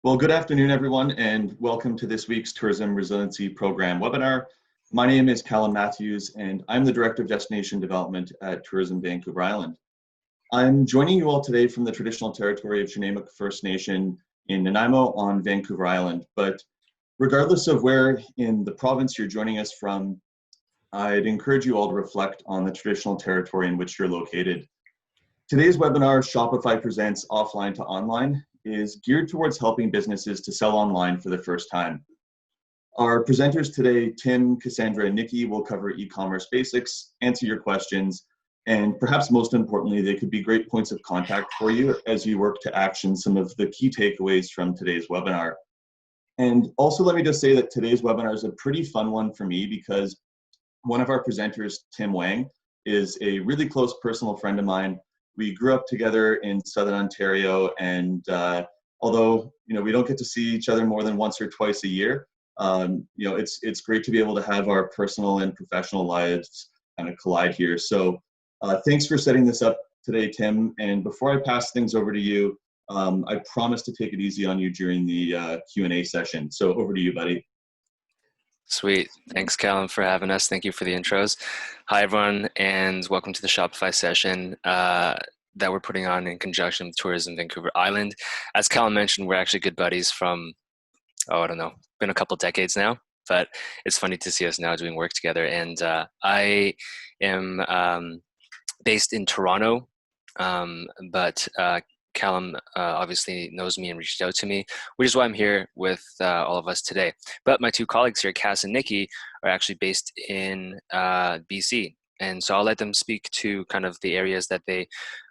Well, good afternoon, everyone, and welcome to this week's Tourism Resiliency Program webinar. My name is Callum Matthews, and I'm the Director of Destination Development at Tourism Vancouver Island. I'm joining you all today from the traditional territory of Chinamuk First Nation in Nanaimo on Vancouver Island. But regardless of where in the province you're joining us from, I'd encourage you all to reflect on the traditional territory in which you're located. Today's webinar, Shopify Presents Offline to Online, is geared towards helping businesses to sell online for the first time. Our presenters today, Tim, Cassandra, and Nikki, will cover e-commerce basics, answer your questions, and perhaps most importantly, they could be great points of contact for you as you work to action some of the key takeaways from today's webinar. And also let me just say that today's webinar is a pretty fun one for me because one of our presenters, Tim Wang, is a really close personal friend of mine. We grew up together in Southern Ontario, and although we don't get to see each other more than once or twice a year, it's great to be able to have our personal and professional lives kind of collide here. So thanks for setting this up today, Tim. And before I pass things over to you, I promise to take it easy on you during the Q&A session. So over to you, buddy. Sweet. Thanks, Callum, for having us. Thank you for the intros. Hi, everyone, and welcome to the Shopify session that we're putting on in conjunction with Tourism Vancouver Island. As Callum mentioned, we're actually good buddies from, been a couple decades now, but it's funny to see us now doing work together. And I am based in Toronto, but Callum obviously knows me and reached out to me, which is why I'm here with all of us today. But my two colleagues here, Cass and Nikki, are actually based in BC. And so I'll let them speak to kind of the areas that they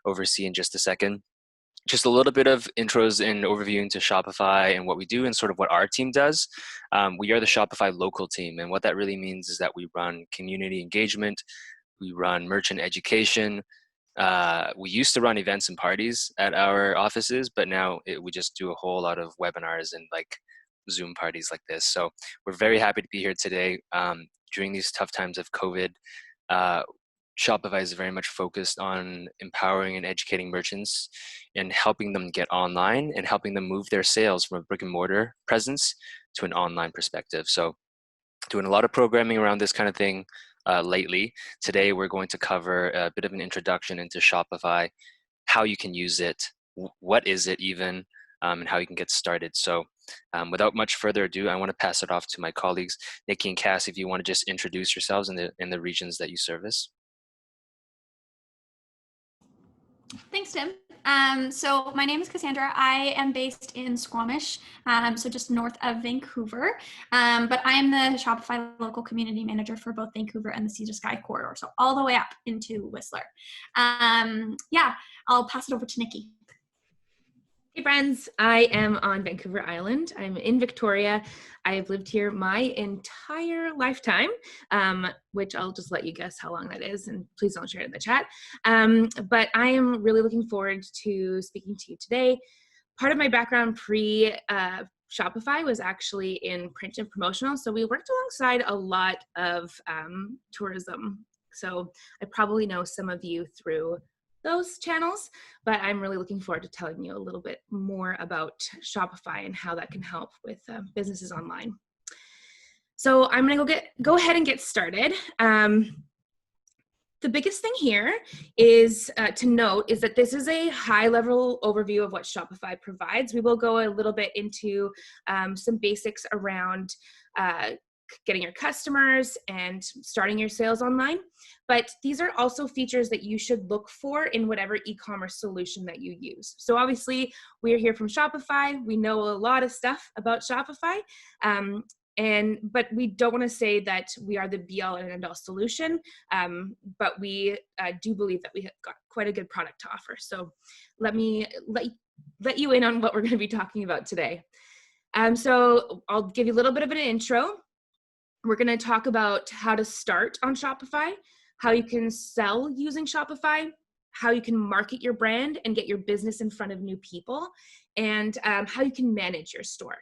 oversee in just a second. Just a little bit of intros and overview into Shopify and what we do and sort of what our team does. We are the Shopify local team. And what that really means is that we run community engagement, we run merchant education. We used to run events and parties at our offices, but now we just do a whole lot of webinars and like Zoom parties like this. So we're very happy to be here today. During these tough times of COVID, Shopify is very much focused on empowering and educating merchants and helping them get online and helping them move their sales from a brick and mortar presence to an online perspective. So doing a lot of programming around this kind of thing lately. Today, we're going to cover a bit of an introduction into Shopify, how you can use it, what is it even, and how you can get started. So without much further ado, I want to pass it off to my colleagues, Nikki and Cass, if you want to just introduce yourselves in the regions that you service. Thanks, Tim. So my name is Cassandra. I am based in Squamish, so just north of Vancouver, but I am the Shopify local community manager for both Vancouver and the Sea to Sky corridor, so all the way up into Whistler. I'll pass it over to Nikki. Hey friends, I am on Vancouver Island. I'm in Victoria. I've lived here my entire lifetime, which I'll just let you guess how long that is, and please don't share it in the chat. But I am really looking forward to speaking to you today. Part of my background pre-Shopify was actually in print and promotional, so we worked alongside a lot of tourism. So I probably know some of you through those channels, but I'm really looking forward to telling you a little bit more about Shopify and how that can help with businesses online. So I'm gonna go ahead and get started. The biggest thing here is to note is that this is a high-level overview of what Shopify provides. We will go a little bit into some basics around getting your customers and starting your sales online. But these are also features that you should look for in whatever e-commerce solution that you use. So obviously we're here from Shopify. We know a lot of stuff about Shopify, but we don't want to say that we are the be-all and end-all solution, but we do believe that we have got quite a good product to offer. So let me let you in on what we're going to be talking about today. So I'll give you a little bit of an intro. We're going to talk about how to start on Shopify, how you can sell using Shopify, how you can market your brand and get your business in front of new people, and how you can manage your store.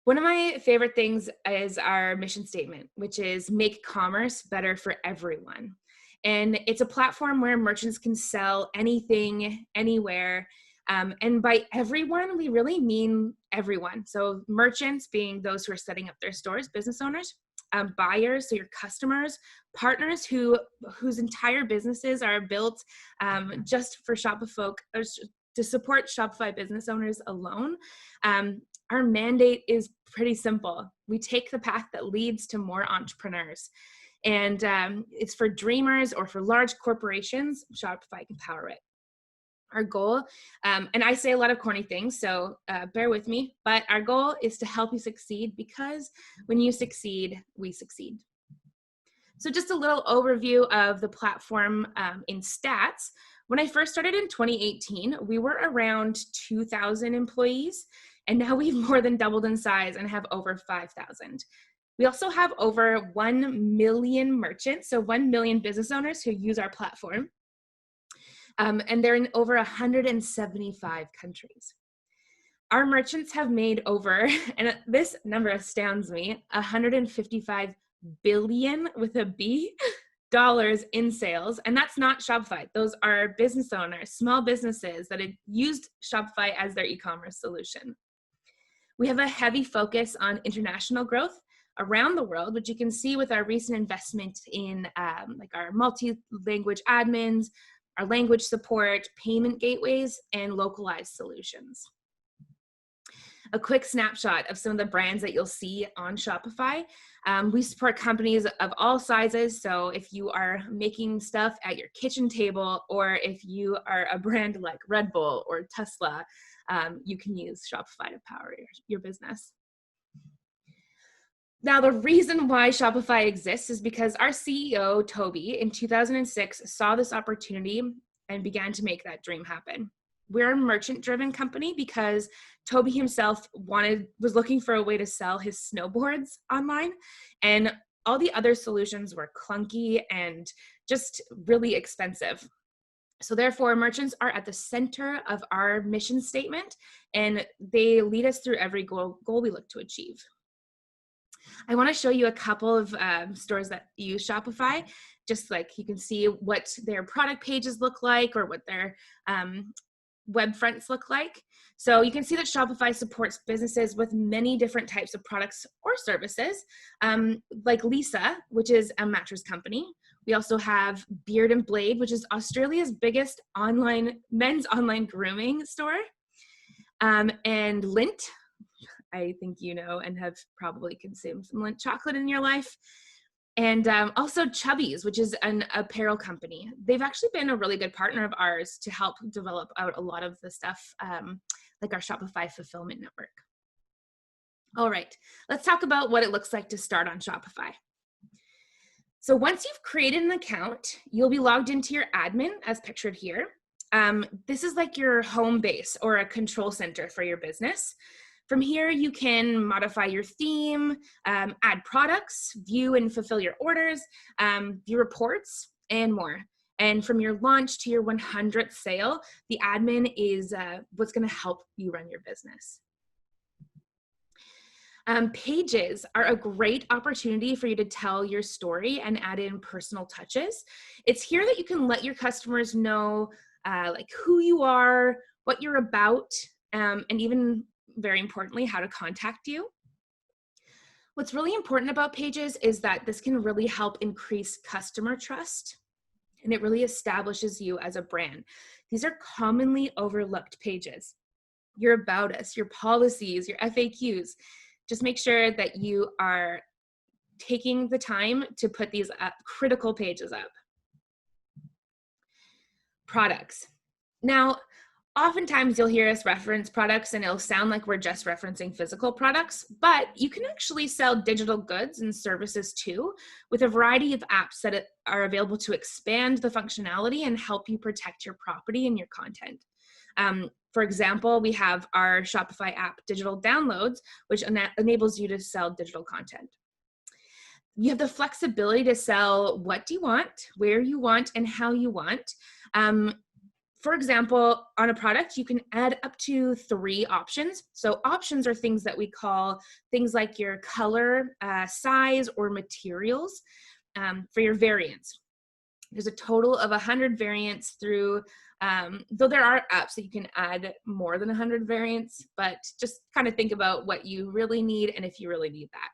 One of my favorite things is our mission statement, which is make commerce better for everyone. And it's a platform where merchants can sell anything, anywhere, And by everyone, we really mean everyone. So merchants being those who are setting up their stores, business owners, buyers, so your customers, partners whose entire businesses are built just for Shopify, or to support Shopify business owners alone. Our mandate is pretty simple. We take the path that leads to more entrepreneurs. And it's for dreamers or for large corporations, Shopify can power it. Our goal, and I say a lot of corny things, so bear with me, but our goal is to help you succeed, because when you succeed, we succeed. So just a little overview of the platform in stats. When I first started in 2018, we were around 2,000 employees, and now we've more than doubled in size and have over 5,000. We also have over 1 million merchants, so 1 million business owners who use our platform. And they're in over 175 countries. Our merchants have made over, and this number astounds me, 155 billion with a B dollars in sales. And that's not Shopify. Those are business owners, small businesses that have used Shopify as their e-commerce solution. We have a heavy focus on international growth around the world, which you can see with our recent investment in like our multi-language admins, our language support, payment gateways, and localized solutions. A quick snapshot of some of the brands that you'll see on Shopify. We support companies of all sizes, so if you are making stuff at your kitchen table, or if you are a brand like Red Bull or Tesla, you can use Shopify to power your business. Now, the reason why Shopify exists is because our CEO, Toby, in 2006 saw this opportunity and began to make that dream happen. We're a merchant-driven company because Toby himself was looking for a way to sell his snowboards online, and all the other solutions were clunky and just really expensive. So therefore, merchants are at the center of our mission statement, and they lead us through every goal we look to achieve. I want to show you a couple of stores that use Shopify, just like you can see what their product pages look like or what their web fronts look like. So you can see that Shopify supports businesses with many different types of products or services, like Lisa, which is a mattress company. We also have Beard and Blade, which is Australia's biggest men's online grooming store, and Lint. I think you know and have probably consumed some Lindt chocolate in your life. And also Chubbies, which is an apparel company. They've actually been a really good partner of ours to help develop out a lot of the stuff like our Shopify fulfillment network. All right, let's talk about what it looks like to start on Shopify. So once you've created an account, you'll be logged into your admin as pictured here. This is like your home base or a control center for your business. From here, you can modify your theme, add products, view and fulfill your orders, view reports, and more. And from your launch to your 100th sale, the admin is what's going to help you run your business. Pages are a great opportunity for you to tell your story and add in personal touches. It's here that you can let your customers know like who you are, what you're about, and even very importantly, how to contact you. What's really important about pages is that this can really help increase customer trust, and it really establishes you as a brand. These are commonly overlooked pages. Your about us, your policies, your FAQs. Just make sure that you are taking the time to put these critical pages up. Products. Now, oftentimes you'll hear us reference products and it'll sound like we're just referencing physical products, but you can actually sell digital goods and services too, with a variety of apps that are available to expand the functionality and help you protect your property and your content. For example, we have our Shopify app Digital Downloads, which enables you to sell digital content. You have the flexibility to sell what you want, where you want, and how you want. For example, on a product, you can add up to 3 options. So options are things that we call things like your color, size, or materials for your variants. There's a total of 100 variants through Though there are apps that you can add more than 100 variants, but just kind of think about what you really need and if you really need that.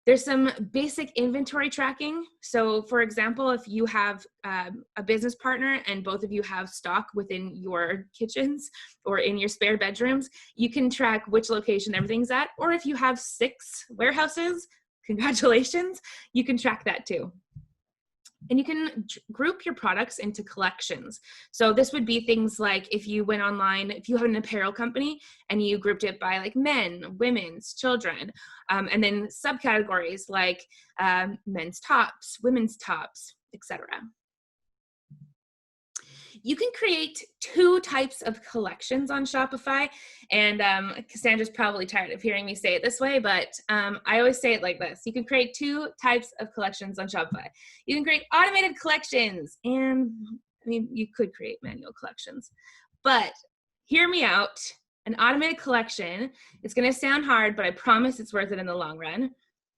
There's some basic inventory tracking. So for example, if you have a business partner and both of you have stock within your kitchens or in your spare bedrooms, you can track which location everything's at. Or if you have 6 warehouses, congratulations, you can track that too. And you can group your products into collections. So this would be things like if you went online, if you have an apparel company and you grouped it by like men, women's, children, and then subcategories like men's tops, women's tops, etc. You can create 2 types of collections on Shopify. And Cassandra's probably tired of hearing me say it this way, but I always say it like this. You can create 2 types of collections on Shopify. You can create automated collections, and I mean, you could create manual collections, but hear me out. An automated collection, it's going to sound hard, but I promise it's worth it in the long run.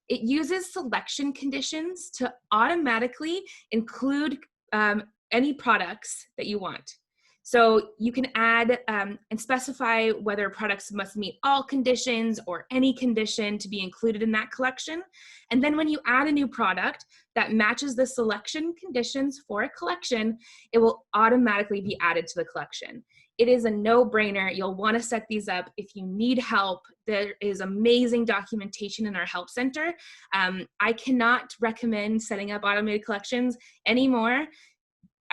It uses selection conditions to automatically include any products that you want. So you can add and specify whether products must meet all conditions or any condition to be included in that collection. And then when you add a new product that matches the selection conditions for a collection, it will automatically be added to the collection. It is a no-brainer. You'll want to set these up. If you need help, there is amazing documentation in our help center. I cannot recommend setting up automated collections anymore.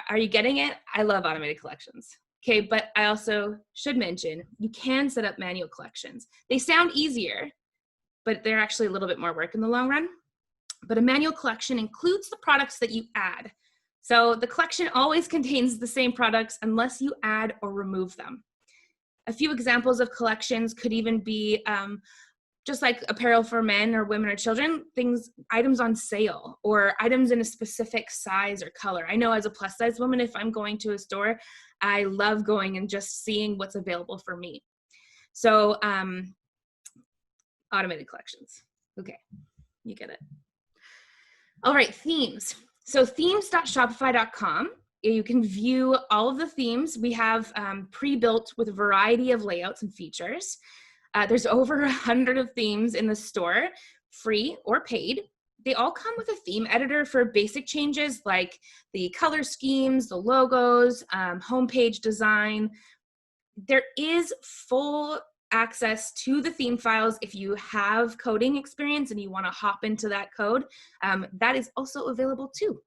Are you getting it? I love automated collections. Okay, but I also should mention, you can set up manual collections. They sound easier, but they're actually a little bit more work in the long run. But a manual collection includes the products that you add. So the collection always contains the same products unless you add or remove them. A few examples of collections could even be just like apparel for men or women or children, items on sale or items in a specific size or color. I know as a plus size woman, if I'm going to a store, I love going and just seeing what's available for me. So automated collections. Okay, you get it. All right, themes. So themes.shopify.com. You can view all of the themes we have pre-built with a variety of layouts and features. There's over 100 of themes in the store, free or paid. They all come with a theme editor for basic changes like the color schemes, the logos, homepage design. There is full access to the theme files if you have coding experience and you want to hop into that code. That is also available too.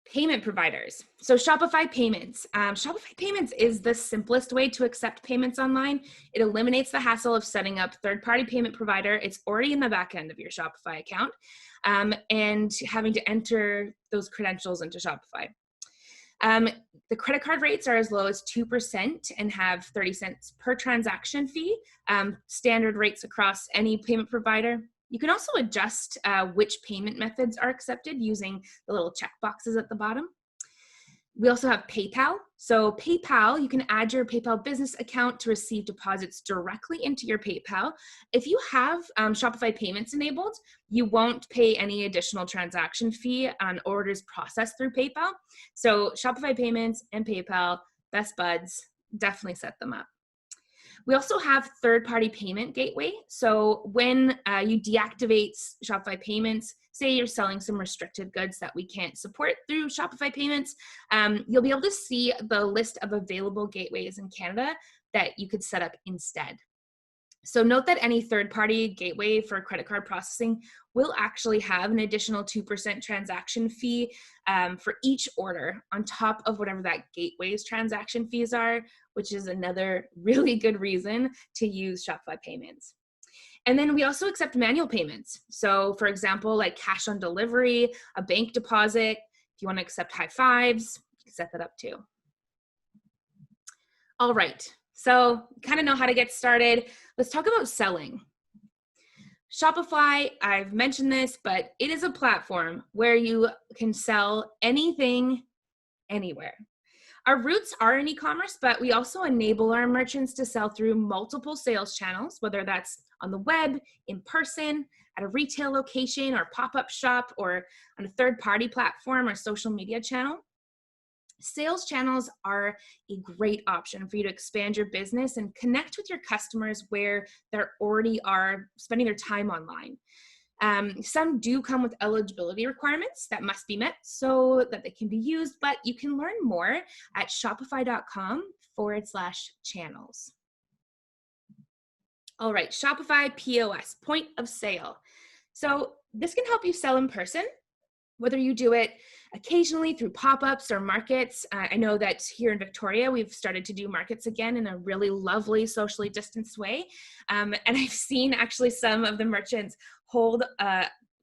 Payment providers. So Shopify Payments. Shopify Payments is the simplest way to accept payments online. It eliminates the hassle of setting up third-party payment provider. It's already in the back end of your Shopify account and having to enter those credentials into Shopify. The credit card rates are as low as 2% and have 30 cents per transaction fee, standard rates across any payment provider. You can also adjust which payment methods are accepted using the little check boxes at the bottom. We also have PayPal. So PayPal, you can add your PayPal business account to receive deposits directly into your PayPal. If you have Shopify Payments enabled, you won't pay any additional transaction fee on orders processed through PayPal. So Shopify Payments and PayPal, best buds, definitely set them up. We also have third-party payment gateway. So when you deactivate Shopify Payments, say you're selling some restricted goods that we can't support through Shopify Payments, you'll be able to see the list of available gateways in Canada that you could set up instead. So note that any third-party gateway for credit card processing will actually have an additional 2% transaction fee for each order on top of whatever that gateway's transaction fees are, which is another really good reason to use Shopify Payments. And then we also accept manual payments. So for example, like cash on delivery, a bank deposit, if you want to accept high fives, you can set that up too. All right. So kind of know how to get started. Let's talk about selling. Shopify, I've mentioned this, but it is a platform where you can sell anything, anywhere. Our roots are in e-commerce, but we also enable our merchants to sell through multiple sales channels, whether that's on the web, in person, at a retail location or pop-up shop, or on a third-party platform or social media channel. Sales channels are a great option for you to expand your business and connect with your customers where they already are spending their time online. Some do come with eligibility requirements that must be met so that they can be used, but you can learn more at shopify.com/channels. All right, Shopify POS, point of sale. So this can help you sell in person, whether you do it occasionally through pop-ups or markets. I know that here in Victoria, we've started to do markets again in a really lovely, socially distanced way. And I've seen actually some of the merchants hold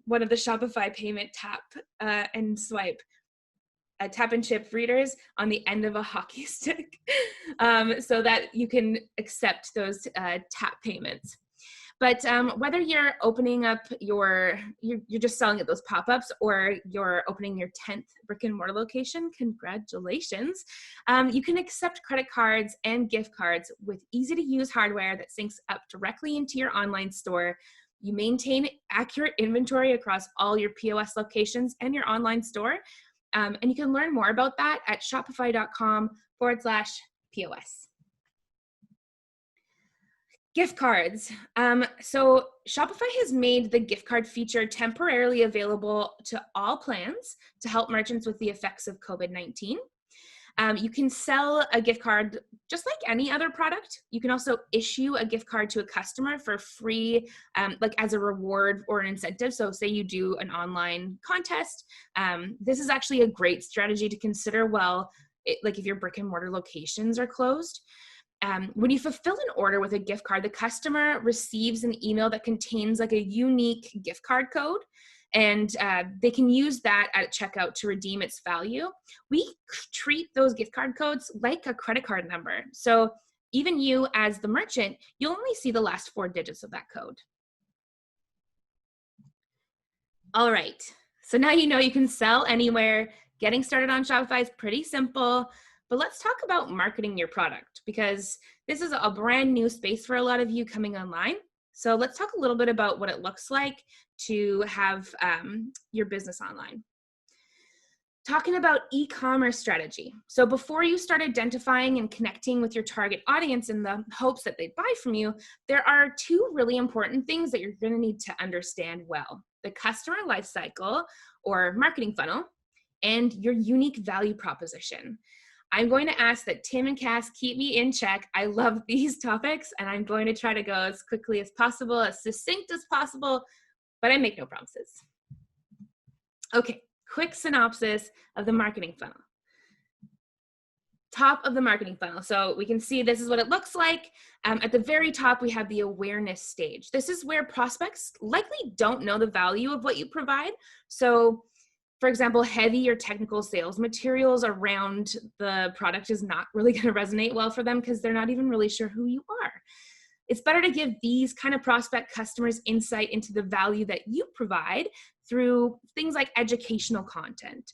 one of the Shopify payment tap and swipe tap and chip readers on the end of a hockey stick so that you can accept those tap payments. But whether you're opening up you're just selling at those pop-ups, or you're opening your 10th brick and mortar location, congratulations. You can accept credit cards and gift cards with easy to use hardware that syncs up directly into your online store. You maintain accurate inventory across all your POS locations and your online store. And you can learn more about that at shopify.com/POS. Gift cards. So Shopify has made the gift card feature temporarily available to all plans to help merchants with the effects of COVID-19. You can sell a gift card just like any other product. You can also issue a gift card to a customer for free, like as a reward or an incentive. So say you do an online contest. This is actually a great strategy to consider like if your brick and mortar locations are closed. When you fulfill an order with a gift card, the customer receives an email that contains like a unique gift card code, and they can use that at checkout to redeem its value. We treat those gift card codes like a credit card number. So even you as the merchant, you'll only see the last 4 digits of that code. All right, so now you know you can sell anywhere. Getting started on Shopify is pretty simple. But let's talk about marketing your product, because this is a brand new space for a lot of you coming online. So let's talk a little bit about what it looks like to have your business online. Talking about e-commerce strategy. So before you start identifying and connecting with your target audience in the hopes that they buy from you, there are 2 really important things that you're going to need to understand well: the customer lifecycle or marketing funnel, and your unique value proposition. I'm going to ask that Tim and Cass keep me in check. I love these topics, and I'm going to try to go as quickly as possible, as succinct as possible, but I make no promises. Okay, quick synopsis of the marketing funnel. Top of the marketing funnel. So we can see this is what it looks like. At the very top, we have the awareness stage. This is where prospects likely don't know the value of what you provide. So for example, heavy or technical sales materials around the product is not really going to resonate well for them because they're not even really sure who you are. It's better to give these kind of prospect customers insight into the value that you provide through things like educational content.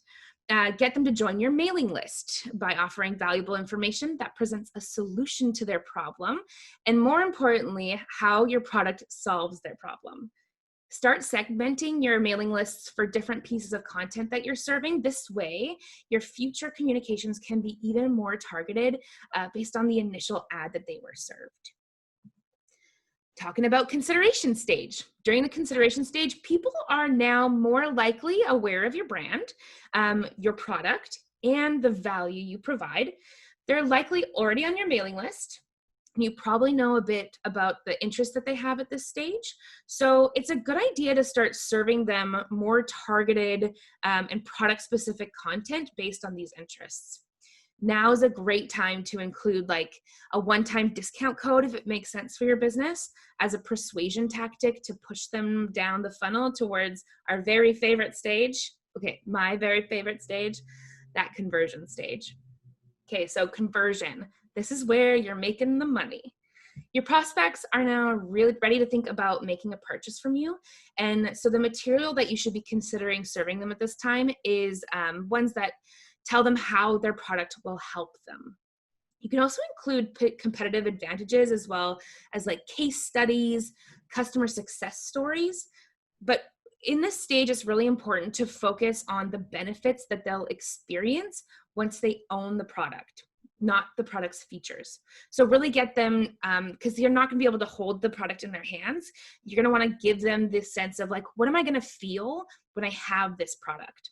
Get them to join your mailing list by offering valuable information that presents a solution to their problem, and more importantly, how your product solves their problem. Start segmenting your mailing lists for different pieces of content that you're serving. This way, your future communications can be even more targeted based on the initial ad that they were served. Talking about consideration stage. During the consideration stage, people are now more likely aware of your brand, your product, and the value you provide. They're likely already on your mailing list. You probably know a bit about the interest that they have at this stage. So it's a good idea to start serving them more targeted and product-specific content based on these interests. Now is a great time to include like a one-time discount code if it makes sense for your business as a persuasion tactic to push them down the funnel towards our very favorite stage. Okay, my very favorite stage, that conversion stage. Okay, so conversion. This is where you're making the money. Your prospects are now really ready to think about making a purchase from you. And so the material that you should be considering serving them at this time is ones that tell them how their product will help them. You can also include competitive advantages as well as like case studies, customer success stories. But in this stage, it's really important to focus on the benefits that they'll experience once they own the product, not the product's features. So really get them, because you're not going to be able to hold the product in their hands. You're going to want to give them this sense of like, what am I going to feel when I have this product?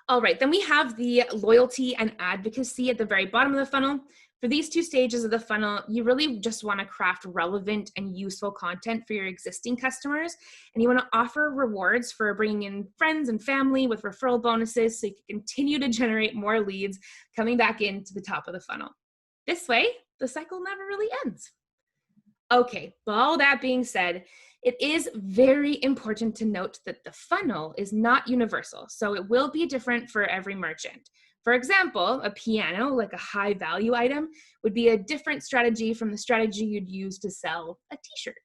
All right, then we have the loyalty and advocacy at the very bottom of the funnel. For these two stages of the funnel, you really just want to craft relevant and useful content for your existing customers. And you want to offer rewards for bringing in friends and family with referral bonuses so you can continue to generate more leads coming back into the top of the funnel. This way, the cycle never really ends. Okay, but all that being said, it is very important to note that the funnel is not universal, so it will be different for every merchant. For example, a piano, like a high value item, would be a different strategy from the strategy you'd use to sell a t-shirt.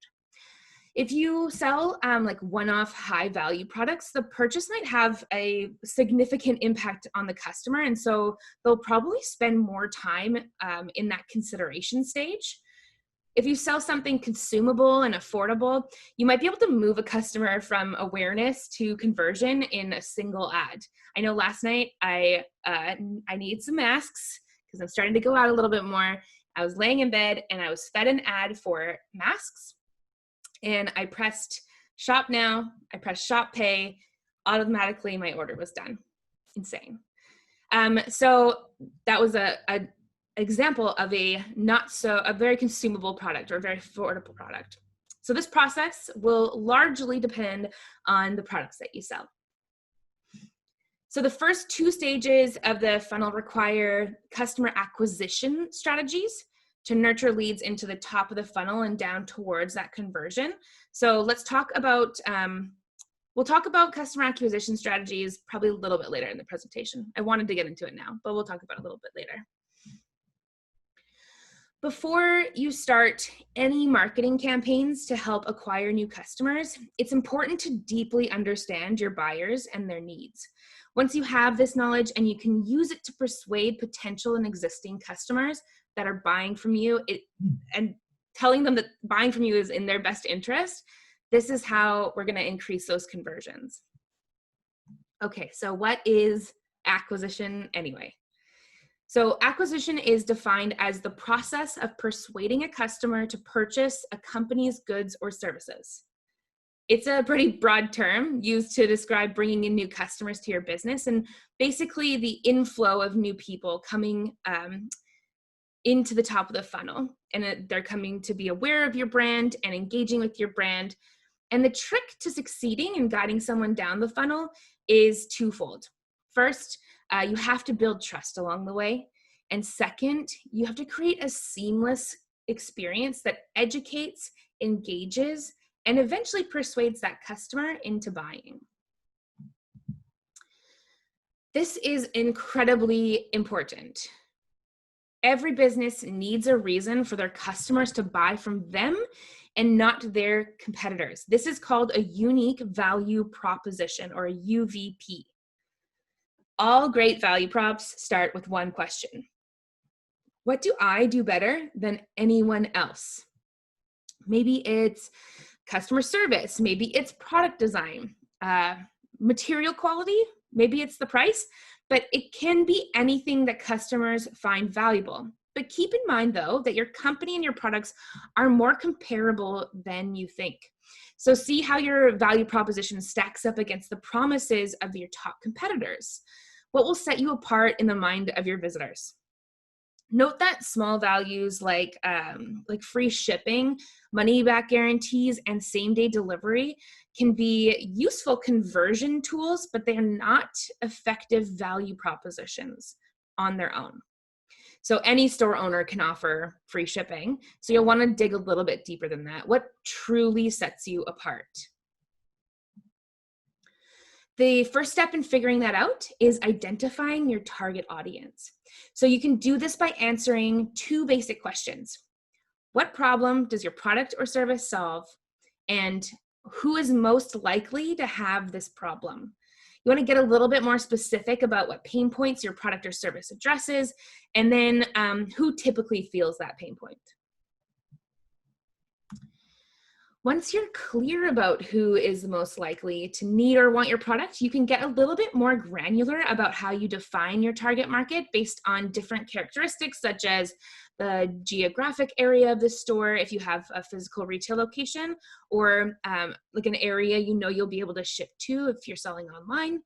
If you sell like one-off high value products, the purchase might have a significant impact on the customer, and so they'll probably spend more time in that consideration stage. If you sell something consumable and affordable, you might be able to move a customer from awareness to conversion in a single ad. I know last night I needed some masks because I'm starting to go out a little bit more. I was laying in bed and I was fed an ad for masks, and I pressed shop now, I pressed shop pay, automatically my order was done. Insane. So that was a example of a very consumable product or a very affordable product. So this process will largely depend on the products that you sell. So the first two stages of the funnel require customer acquisition strategies to nurture leads into the top of the funnel and down towards that conversion. So let's talk about, we'll talk about customer acquisition strategies probably a little bit later in the presentation. I wanted to get into it now, but we'll talk about it a little bit later. Before you start any marketing campaigns to help acquire new customers, it's important to deeply understand your buyers and their needs. Once you have this knowledge and you can use it to persuade potential and existing customers that are buying from you and telling them that buying from you is in their best interest, this is how we're going to increase those conversions. Okay, so what is acquisition anyway? So acquisition is defined as the process of persuading a customer to purchase a company's goods or services. It's a pretty broad term used to describe bringing in new customers to your business and basically the inflow of new people coming into the top of the funnel. And they're coming to be aware of your brand and engaging with your brand. And the trick to succeeding and guiding someone down the funnel is twofold. First, you have to build trust along the way. And second, you have to create a seamless experience that educates, engages, and eventually persuades that customer into buying. This is incredibly important. Every business needs a reason for their customers to buy from them and not their competitors. This is called a unique value proposition, or a UVP. All great value props start with one question. What do I do better than anyone else? Maybe it's customer service, maybe it's product design, material quality, maybe it's the price, but it can be anything that customers find valuable. But keep in mind though, that your company and your products are more comparable than you think. So see how your value proposition stacks up against the promises of your top competitors. What will set you apart in the mind of your visitors? Note that small values like free shipping, money back guarantees, and same-day delivery can be useful conversion tools, but they are not effective value propositions on their own. So any store owner can offer free shipping. So you'll want to dig a little bit deeper than that. What truly sets you apart? The first step in figuring that out is identifying your target audience. So you can do this by answering two basic questions. What problem does your product or service solve? And who is most likely to have this problem? You want to get a little bit more specific about what pain points your product or service addresses, and then who typically feels that pain point. Once you're clear about who is most likely to need or want your product, you can get a little bit more granular about how you define your target market based on different characteristics, such as the geographic area of the store, if you have a physical retail location, or like an area you'll be able to ship to if you're selling online.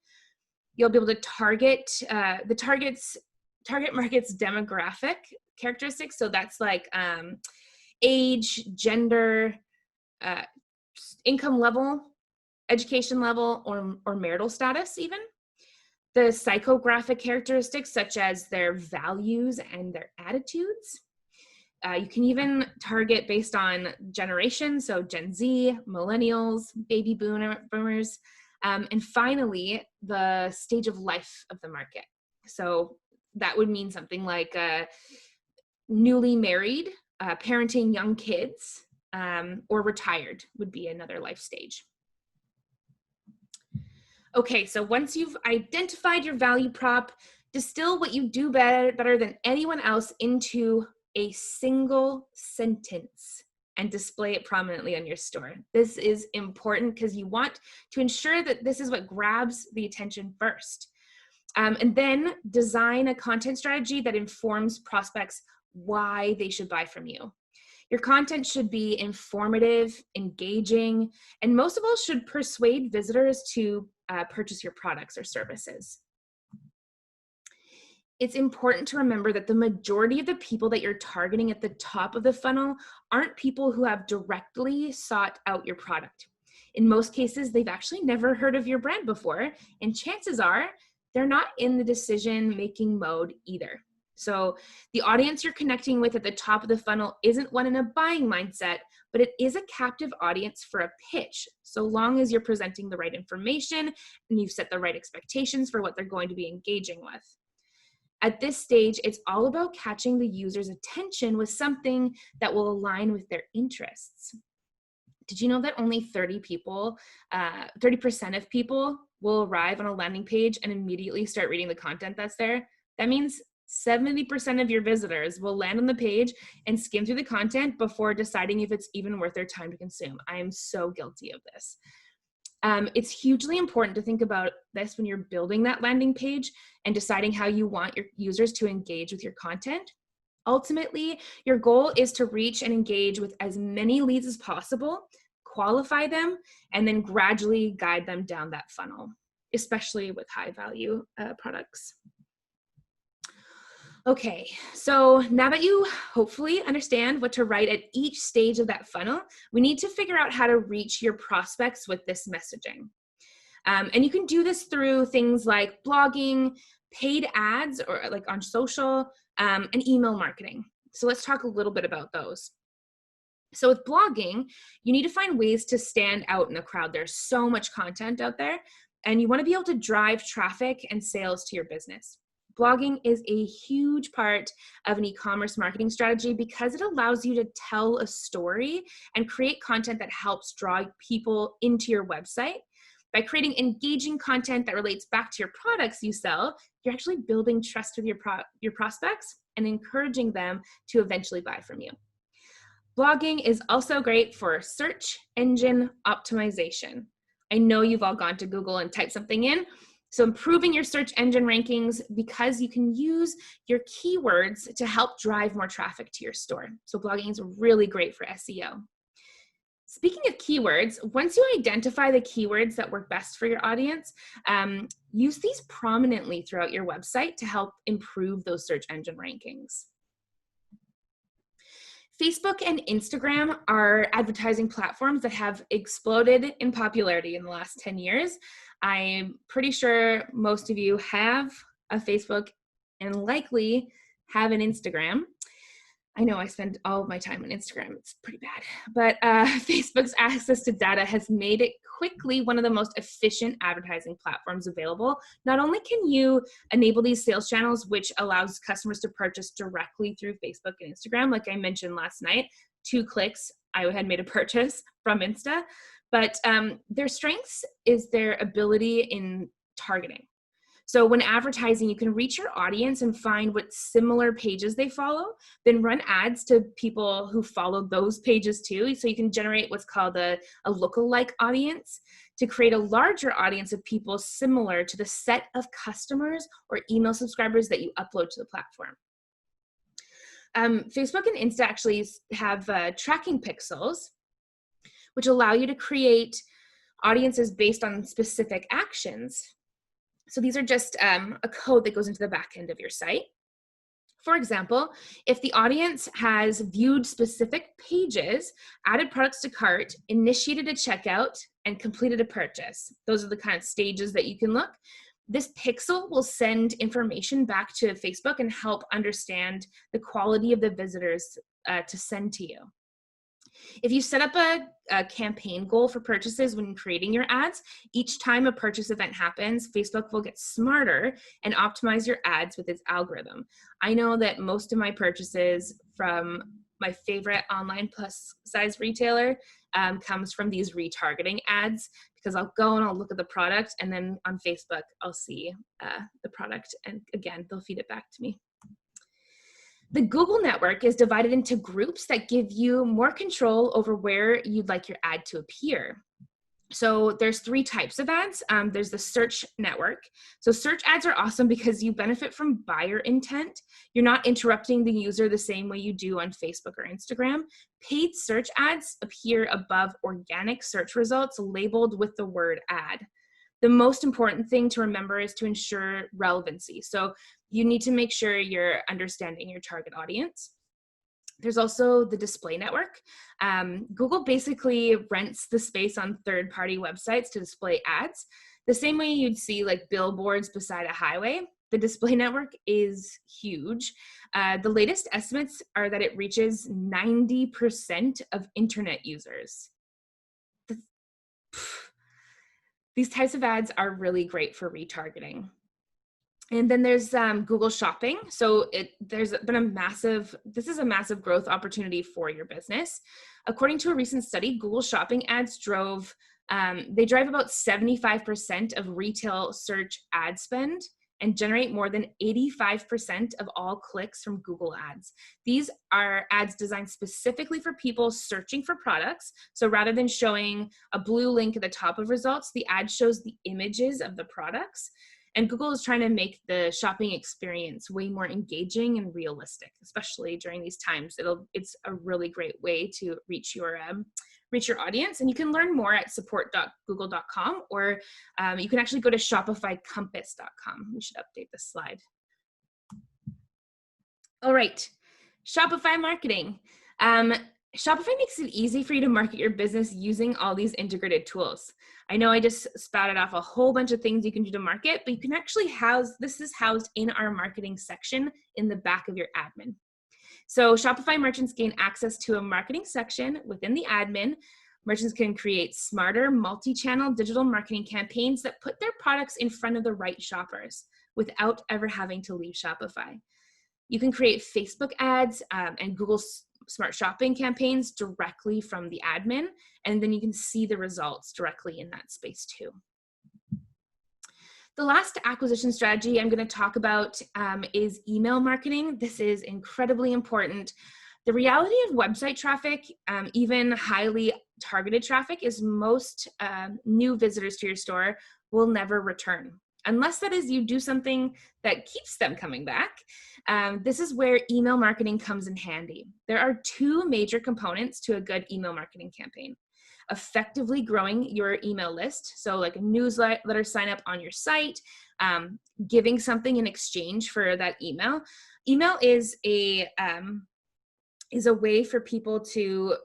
You'll be able to target the target market's demographic characteristics. So that's like age, gender, income level, education level, or marital status even. The psychographic characteristics such as their values and their attitudes. You can even target based on generation, so Gen Z, millennials, baby boomers, and finally, the stage of life of the market. So that would mean something like newly married, parenting young kids, or retired would be another life stage. Okay, so once you've identified your value prop, distill what you do better than anyone else into a single sentence and display it prominently on your store. This is important because you want to ensure that this is what grabs the attention first. And then design a content strategy that informs prospects why they should buy from you. Your content should be informative, engaging, and most of all should persuade visitors to purchase your products or services. It's important to remember that the majority of the people that you're targeting at the top of the funnel aren't people who have directly sought out your product. In most cases, they've actually never heard of your brand before, and chances are they're not in the decision-making mode either. So the audience you're connecting with at the top of the funnel isn't one in a buying mindset, but it is a captive audience for a pitch, so long as you're presenting the right information and you've set the right expectations for what they're going to be engaging with. At this stage, it's all about catching the user's attention with something that will align with their interests. Did you know that only 30% of people will arrive on a landing page and immediately start reading the content that's there? That means 70% of your visitors will land on the page and skim through the content before deciding if it's even worth their time to consume. I am so guilty of this. It's hugely important to think about this when you're building that landing page and deciding how you want your users to engage with your content. Ultimately, your goal is to reach and engage with as many leads as possible, qualify them, and then gradually guide them down that funnel, especially with high value products. Okay, so now that you hopefully understand what to write at each stage of that funnel, we need to figure out how to reach your prospects with this messaging. And you can do this through things like blogging, paid ads, or like on social, and email marketing. So let's talk a little bit about those. So with blogging, you need to find ways to stand out in the crowd. There's so much content out there, and you want to be able to drive traffic and sales to your business. Blogging is a huge part of an e-commerce marketing strategy because it allows you to tell a story and create content that helps draw people into your website. By creating engaging content that relates back to your products you sell, you're actually building trust with your prospects and encouraging them to eventually buy from you. Blogging is also great for search engine optimization. I know you've all gone to Google and typed something in. So improving your search engine rankings because you can use your keywords to help drive more traffic to your store. So blogging is really great for SEO. Speaking of keywords, once you identify the keywords that work best for your audience, use these prominently throughout your website to help improve those search engine rankings. Facebook and Instagram are advertising platforms that have exploded in popularity in the last 10 years. I'm pretty sure most of you have a Facebook and likely have an Instagram. I know I spend all of my time on Instagram. It's pretty bad. But Facebook's access to data has made it quickly one of the most efficient advertising platforms available. Not only can you enable these sales channels, which allows customers to purchase directly through Facebook and Instagram, like I mentioned last night, 2 clicks, I had made a purchase from Insta. But their strengths is their ability in targeting. So when advertising, you can reach your audience and find what similar pages they follow, then run ads to people who follow those pages too. So you can generate what's called a lookalike audience to create a larger audience of people similar to the set of customers or email subscribers that you upload to the platform. Facebook and Insta actually have tracking pixels, which allow you to create audiences based on specific actions. So these are just a code that goes into the back end of your site. For example, if the audience has viewed specific pages, added products to cart, initiated a checkout, and completed a purchase, those are the kind of stages that you can look. This pixel will send information back to Facebook and help understand the quality of the visitors to send to you. If you set up a campaign goal for purchases when creating your ads, each time a purchase event happens, Facebook will get smarter and optimize your ads with its algorithm. I know that most of my purchases from my favorite online plus size retailer comes from these retargeting ads, because I'll go and I'll look at the product, and then on Facebook, I'll see the product, and again, they'll feed it back to me. The Google network is divided into groups that give you more control over where you'd like your ad to appear. So there's 3 types of ads. There's the search network. So search ads are awesome because you benefit from buyer intent. You're not interrupting the user the same way you do on Facebook or Instagram. Paid search ads appear above organic search results labeled with the word ad. The most important thing to remember is to ensure relevancy. So you need to make sure you're understanding your target audience. There's also the display network. Google basically rents the space on third-party websites to display ads. The same way you'd see like billboards beside a highway, the display network is huge. The latest estimates are that it reaches 90% of internet users. These types of ads are really great for retargeting. And then there's Google Shopping. So this is a massive growth opportunity for your business. According to a recent study, Google Shopping ads drive about 75% of retail search ad spend and generate more than 85% of all clicks from Google ads. These are ads designed specifically for people searching for products. So rather than showing a blue link at the top of results, the ad shows the images of the products. And Google is trying to make the shopping experience way more engaging and realistic, especially during these times. It's a really great way to reach your audience. And you can learn more at support.google.com, or you can actually go to shopifycompass.com. We should update this slide. All right, Shopify marketing. Shopify makes it easy for you to market your business using all these integrated tools. I know I just spouted off a whole bunch of things you can do to market, but you can actually this is housed in our marketing section in the back of your admin. So Shopify merchants gain access to a marketing section within the admin. Merchants can create smarter multi-channel digital marketing campaigns that put their products in front of the right shoppers without ever having to leave Shopify. You can create Facebook ads and Google Smart Shopping campaigns directly from the admin, and then you can see the results directly in that space too. The last acquisition strategy I'm going to talk about is email marketing. This is incredibly important. The reality of website traffic, even highly targeted traffic, is most new visitors to your store will never return. Unless that is you do something that keeps them coming back. This is where email marketing comes in handy. There are 2 major components to a good email marketing campaign. Effectively growing your email list, so like a newsletter sign up on your site, giving something in exchange for that email. Email is a way for people to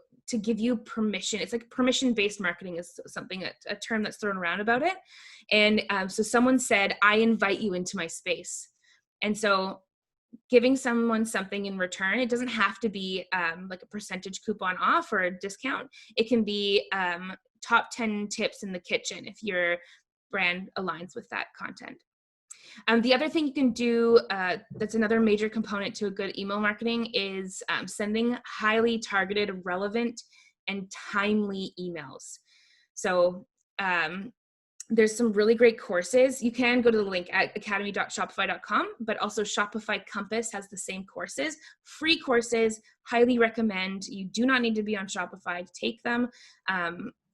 give you permission. It's like permission-based marketing is a term that's thrown around about it. And so someone said, I invite you into my space. And so giving someone something in return, it doesn't have to be like a percentage coupon off or a discount. It can be top 10 tips in the kitchen if your brand aligns with that content. The other thing you can do that's another major component to a good email marketing is sending highly targeted, relevant, and timely emails. So There's some really great courses. You can go to the link at academy.shopify.com, but also Shopify Compass has the same courses, free courses, highly recommend. You do not need to be on Shopify to take them.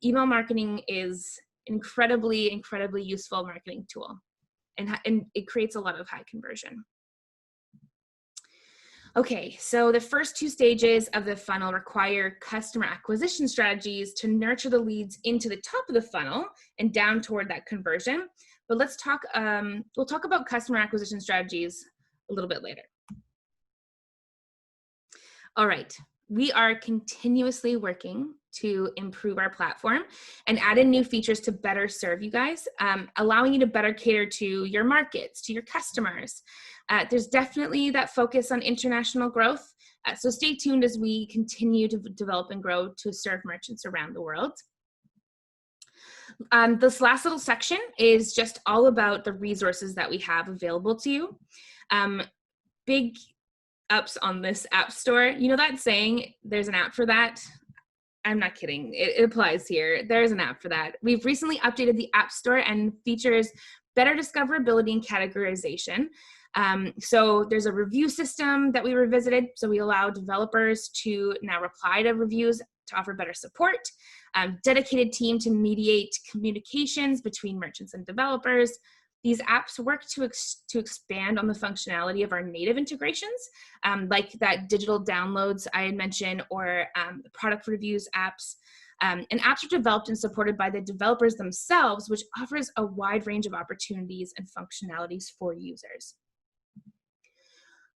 Email marketing is incredibly, incredibly useful marketing tool, and it creates a lot of high conversion. Okay, so the first two stages of the funnel require customer acquisition strategies to nurture the leads into the top of the funnel and down toward that conversion. But let's talk, we'll talk about customer acquisition strategies a little bit later. All right, we are continuously working to improve our platform and add in new features to better serve you guys, allowing you to better cater to your markets, to your customers. There's definitely that focus on international growth. So stay tuned as we continue to develop and grow to serve merchants around the world. This last little section is just all about the resources that we have available to you. Big ups on this app store. You know that saying, there's an app for that? I'm not kidding. It applies here. There's an app for that. We've recently updated the App Store and features better discoverability and categorization. So there's a review system that we revisited. So we allow developers to now reply to reviews to offer better support. Dedicated team to mediate communications between merchants and developers. These apps work to expand on the functionality of our native integrations, like that digital downloads I had mentioned, or product reviews apps. And apps are developed and supported by the developers themselves, which offers a wide range of opportunities and functionalities for users.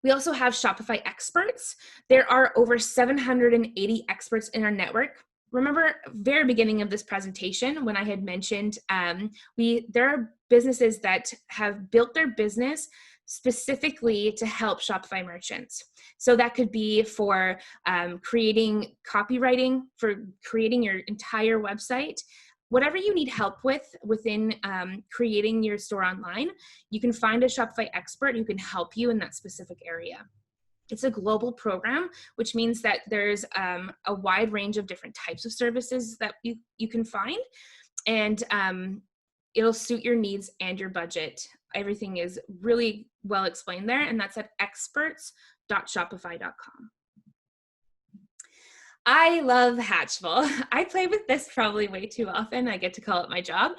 We also have Shopify experts. There are over 780 experts in our network. Remember, very beginning of this presentation when I had mentioned there are businesses that have built their business specifically to help Shopify merchants. So that could be for creating copywriting, for creating your entire website. Whatever you need help with within creating your store online, you can find a Shopify expert who can help you in that specific area. It's a global program, which means that there's a wide range of different types of services that you can find, and it'll suit your needs and your budget. Everything is really well explained there, and that's at experts.shopify.com. I love Hatchful. I play with this probably way too often. I get to call it my job.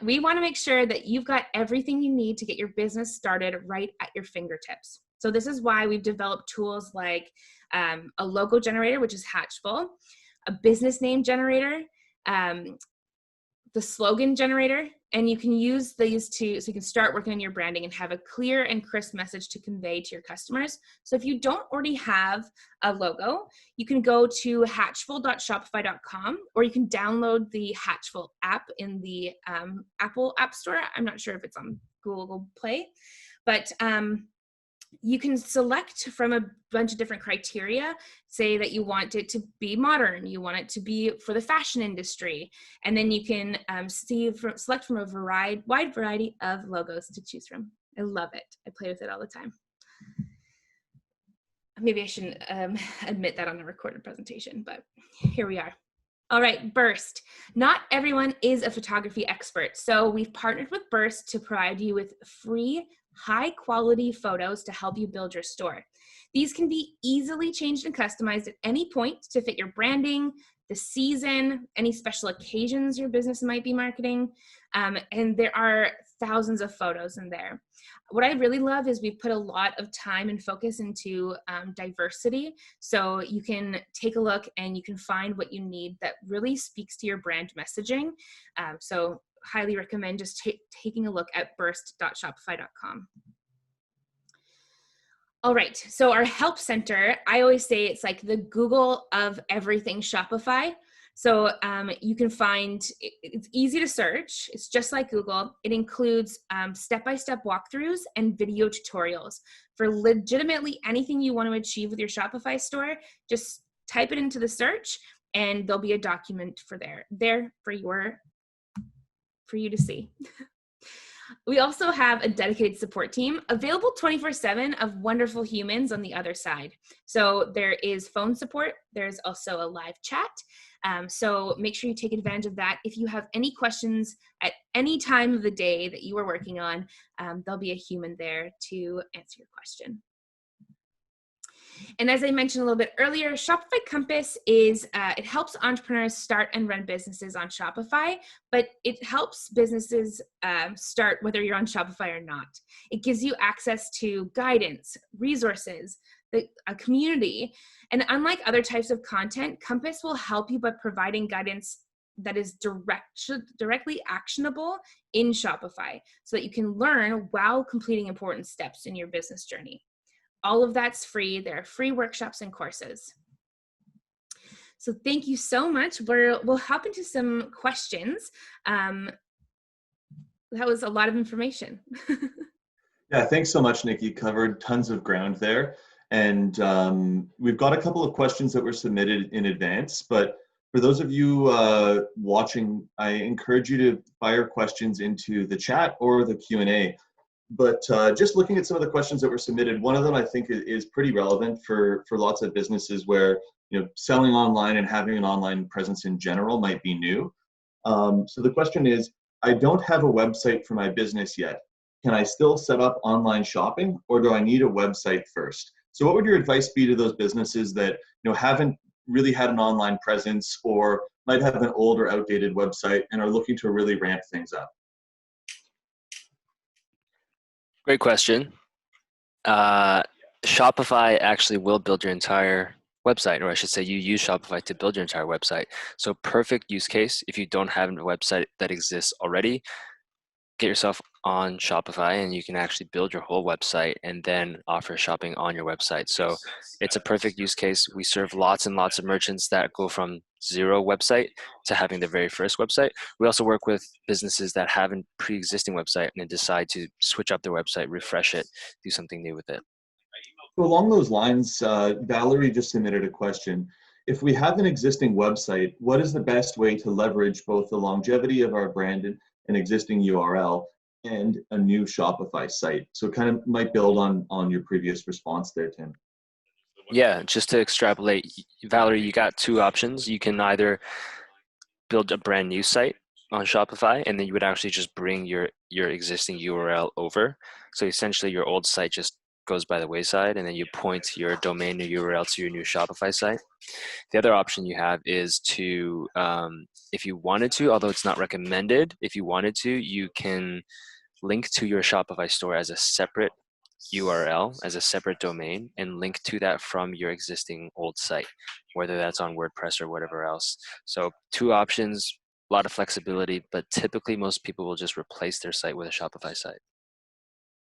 We want to make sure that you've got everything you need to get your business started right at your fingertips. So this is why we've developed tools like a logo generator, which is Hatchful, a business name generator, the slogan generator, and you can use these so you can start working on your branding and have a clear and crisp message to convey to your customers. So if you don't already have a logo, you can go to hatchful.shopify.com, or you can download the Hatchful app in the Apple App Store. I'm not sure if it's on Google Play, but you can select from a bunch of different criteria. Say that you want it to be modern, you want it to be for the fashion industry, and then you can select from a wide variety of logos to choose from. I love it. I play with it all the time. Maybe I shouldn't admit that on a recorded presentation, but here we are. All right, Burst. Not everyone is a photography expert, so we've partnered with Burst to provide you with free, high-quality photos to help you build your store. These can be easily changed and customized at any point to fit your branding, the season, any special occasions your business might be marketing, and there are thousands of photos in there. What I really love is we've put a lot of time and focus into diversity, so you can take a look and you can find what you need that really speaks to your brand messaging. So highly recommend just taking a look at burst.shopify.com. All right, so our help center, I always say it's like the Google of everything Shopify. So you can find, it's easy to search. It's just like Google. It includes step-by-step walkthroughs and video tutorials for legitimately anything you want to achieve with your Shopify store. Just type it into the search and there'll be a document for there for you to see. We also have a dedicated support team available 24/7 of wonderful humans on the other side. So there is phone support. There's also a live chat. So make sure you take advantage of that. If you have any questions at any time of the day that you are working on, there'll be a human there to answer your question. And as I mentioned a little bit earlier, Shopify Compass is, it helps entrepreneurs start and run businesses on Shopify, but it helps businesses start whether you're on Shopify or not. It gives you access to guidance, resources, a community. And unlike other types of content, Compass will help you by providing guidance that is directly actionable in Shopify so that you can learn while completing important steps in your business journey. All of that's free. There are free workshops and courses. So thank you so much. We'll hop into some questions. That was a lot of information. Yeah, thanks so much, Nikki. Covered tons of ground there. And we've got a couple of questions that were submitted in advance, but for those of you watching, I encourage you to fire questions into the chat or the Q&A. But just looking at some of the questions that were submitted, one of them I think is pretty relevant for lots of businesses where selling online and having an online presence in general might be new. So the question is, I don't have a website for my business yet. Can I still set up online shopping, or do I need a website first? So what would your advice be to those businesses that haven't really had an online presence or might have an old or outdated website and are looking to really ramp things up? Great question. Shopify actually will build your entire website, or I should say you use Shopify to build your entire website. So perfect use case if you don't have a website that exists already. Get yourself on Shopify and you can actually build your whole website and then offer shopping on your website. So it's a perfect use case. We serve lots and lots of merchants that go from zero website to having their very first website. We also work with businesses that have a pre-existing website and decide to switch up their website, refresh it, do something new with it. So along those lines, Valerie just submitted a question. If we have an existing website, what is the best way to leverage both the longevity of our brand and an existing URL and a new Shopify site? So it kind of might build on your previous response there, Tim. Yeah, just to extrapolate, Valerie, you got two options. You can either build a brand new site on Shopify, and then you would actually just bring your existing URL over. So essentially your old site just goes by the wayside, and then you point your domain or URL to your new Shopify site. The other option you have is to, if you wanted to, although it's not recommended, if you wanted to, you can link to your Shopify store as a separate URL, as a separate domain, and link to that from your existing old site, whether that's on WordPress or whatever else. So two options, a lot of flexibility, but typically most people will just replace their site with a Shopify site.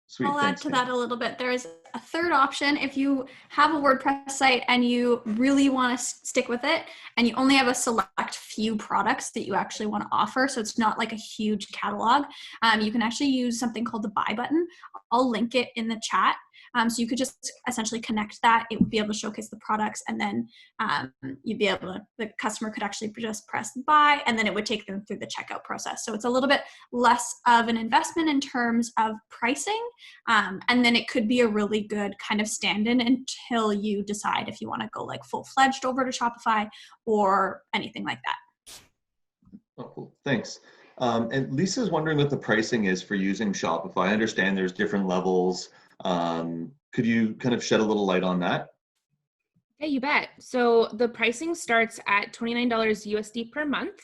Sweet, I'll thanks, add to Tim. that a little bit. There's a third option. If you have a WordPress site and you really want to stick with it and you only have a select few products that you actually want to offer, so it's not like a huge catalog, you can actually use something called the buy button. I'll link it in the chat. So you could just essentially connect that. It would be able to showcase the products, and then you'd be able to, the customer could actually just press buy, and then it would take them through the checkout process. So it's a little bit less of an investment in terms of pricing. And then it could be a really good kind of stand-in until you decide if you want to go like full-fledged over to Shopify or anything like that. Oh, cool. Thanks. And Lisa's wondering what the pricing is for using Shopify. I understand there's different levels. Could you kind of shed a little light on that? Yeah, you bet. So the pricing starts at $29 USD per month.